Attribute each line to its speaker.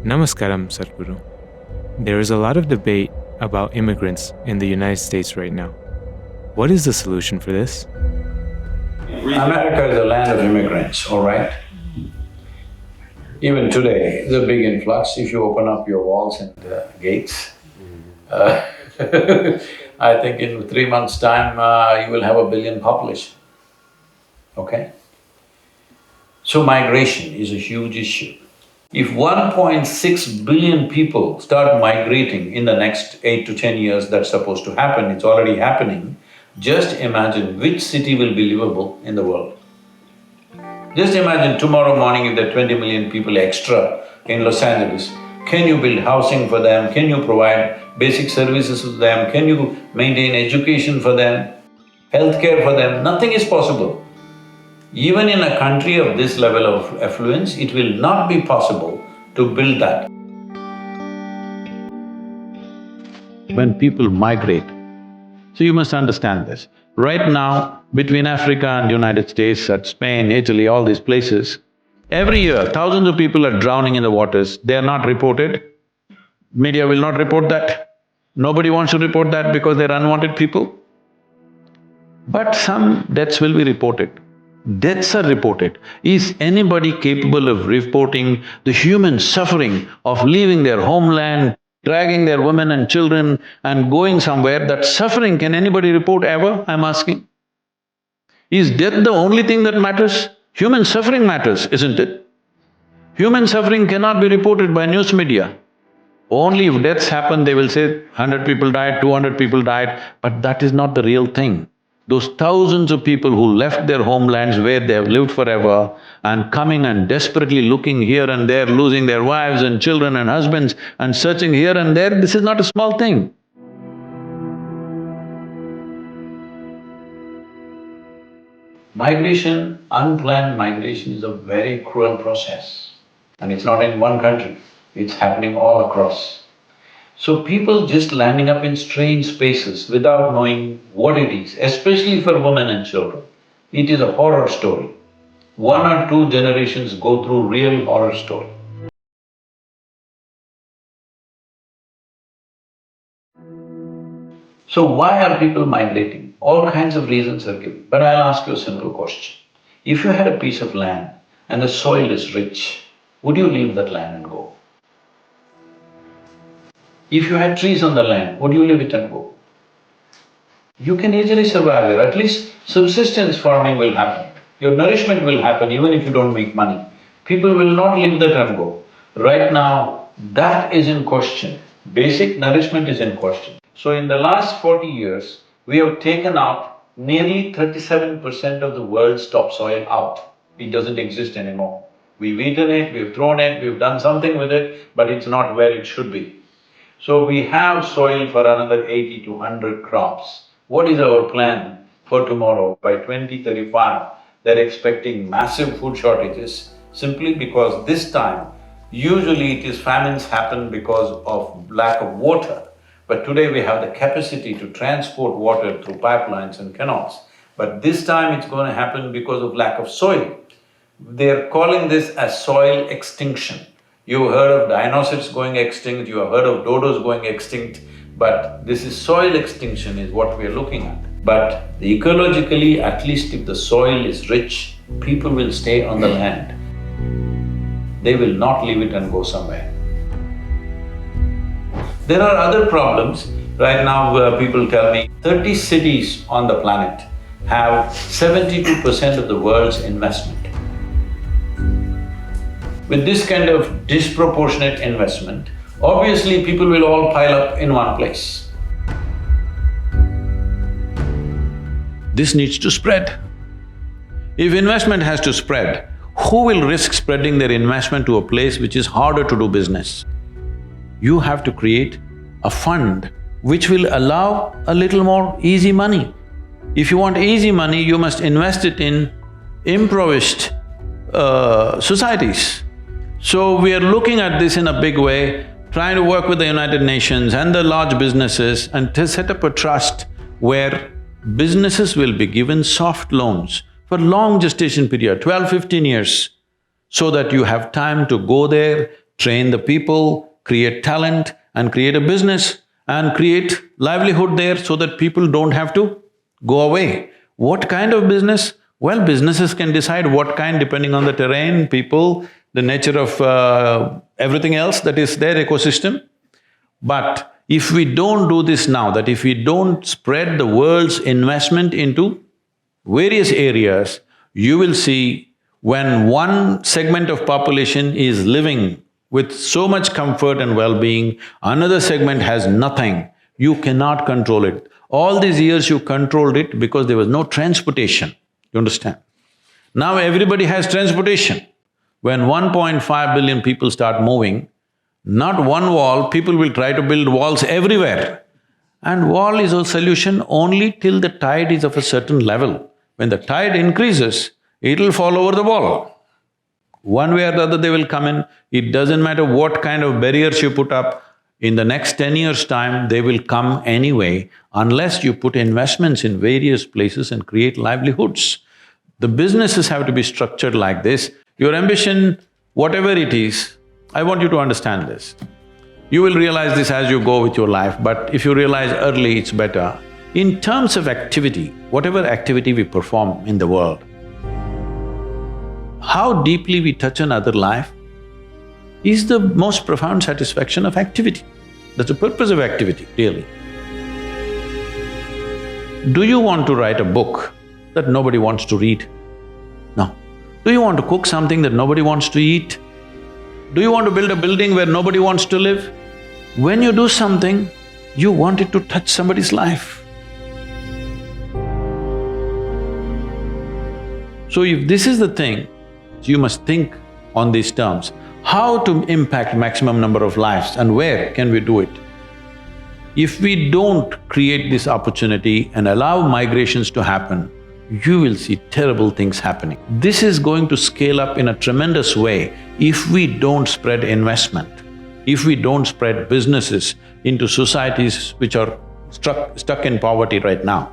Speaker 1: Namaskaram, Sadhguru. There is a lot of debate about immigrants in the United States right now. What is the solution for this?
Speaker 2: America is a land of immigrants, all right? Even today, there's a big influx. If you open up your walls and gates, I think in 3 months' time, you will have 1 billion population, okay? So migration is a huge issue. If 1.6 billion people start migrating in the next 8 to 10 years, that's supposed to happen, it's already happening, just imagine which city will be livable in the world. Just imagine tomorrow morning if there are 20 million people extra in Los Angeles, can you build housing for them? Can you provide basic services for them? Can you maintain education for them? Healthcare for them? Nothing is possible. Even in a country of this level of affluence, it will not be possible to build that. When people migrate, so you must understand this. Right now, between Africa and United States, at Spain, Italy, all these places, every year thousands of people are drowning in the waters, they are not reported. Media will not report that. Nobody wants to report that because they're unwanted people. But some deaths will be reported. Deaths are reported. Is anybody capable of reporting the human suffering of leaving their homeland, dragging their women and children and going somewhere? That suffering, can anybody report ever, I'm asking? Is death the only thing that matters? Human suffering matters, isn't it? Human suffering cannot be reported by news media. Only if deaths happen, they will say 100 people died, 200 people died, but that is not the real thing. Those thousands of people who left their homelands where they have lived forever and coming and desperately looking here and there, losing their wives and children and husbands and searching here and there, this is not a small thing. Migration, unplanned migration is a very cruel process. And it's not in one country, it's happening all across. So people just landing up in strange spaces without knowing what it is, especially for women and children, it is a horror story. 1 or 2 generations go through real horror story. So why are people migrating? All kinds of reasons are given, but I'll ask you a simple question. If you had a piece of land and the soil is rich, would you leave that land and go? If you had trees on the land, would you leave it and go? You can easily survive there, at least subsistence farming will happen. Your nourishment will happen even if you don't make money. People will not leave that and go. Right now, that is in question. Basic nourishment is in question. So in the last 40 years, we have taken out nearly 37% of the world's topsoil out. It doesn't exist anymore. We've eaten it, we've thrown it, we've done something with it, but it's not where it should be. So we have soil for another 80 to 100 crops. What is our plan for tomorrow? By 2035, they're expecting massive food shortages simply because this time, usually it is famines happen because of lack of water. But today we have the capacity to transport water through pipelines and canals. But this time it's going to happen because of lack of soil. They're calling this as soil extinction. You've heard of dinosaurs going extinct, you have heard of dodos going extinct, but this is soil extinction is what we are looking at. But ecologically, at least if the soil is rich, people will stay on the land. They will not leave it and go somewhere. There are other problems. Right now, people tell me 30 cities on the planet have 72% of the world's investment. With this kind of disproportionate investment, obviously people will all pile up in one place. This needs to spread. If investment has to spread, who will risk spreading their investment to a place which is harder to do business? You have to create a fund which will allow a little more easy money. If you want easy money, you must invest it in impoverished societies. So we are looking at this in a big way, trying to work with the United Nations and the large businesses and to set up a trust where businesses will be given soft loans for long gestation period, 12, 15 years, so that you have time to go there, train the people, create talent and create a business and create livelihood there so that people don't have to go away. What kind of business? Well, businesses can decide what kind depending on the terrain, people, the nature of everything else that is their ecosystem. But if we don't do this now, that if we don't spread the world's investment into various areas, you will see when one segment of population is living with so much comfort and well-being, another segment has nothing, you cannot control it. All these years you controlled it because there was no transportation, you understand? Now everybody has transportation. When 1.5 billion people start moving, not one wall, people will try to build walls everywhere. And wall is a solution only till the tide is of a certain level. When the tide increases, it'll fall over the wall. One way or the other they will come in, it doesn't matter what kind of barriers you put up, in the next 10 years' time, they will come anyway unless you put investments in various places and create livelihoods. The businesses have to be structured like this. Your ambition, whatever it is, I want you to understand this. You will realize this as you go with your life, but if you realize early, it's better. In terms of activity, whatever activity we perform in the world, how deeply we touch another life is the most profound satisfaction of activity. That's the purpose of activity, really. Do you want to write a book that nobody wants to read? No. Do you want to cook something that nobody wants to eat? Do you want to build a building where nobody wants to live? When you do something, you want it to touch somebody's life. So if this is the thing, you must think on these terms. How to impact maximum number of lives and where can we do it? If we don't create this opportunity and allow migrations to happen, you will see terrible things happening. This is going to scale up in a tremendous way if we don't spread investment, if we don't spread businesses into societies which are stuck in poverty right now.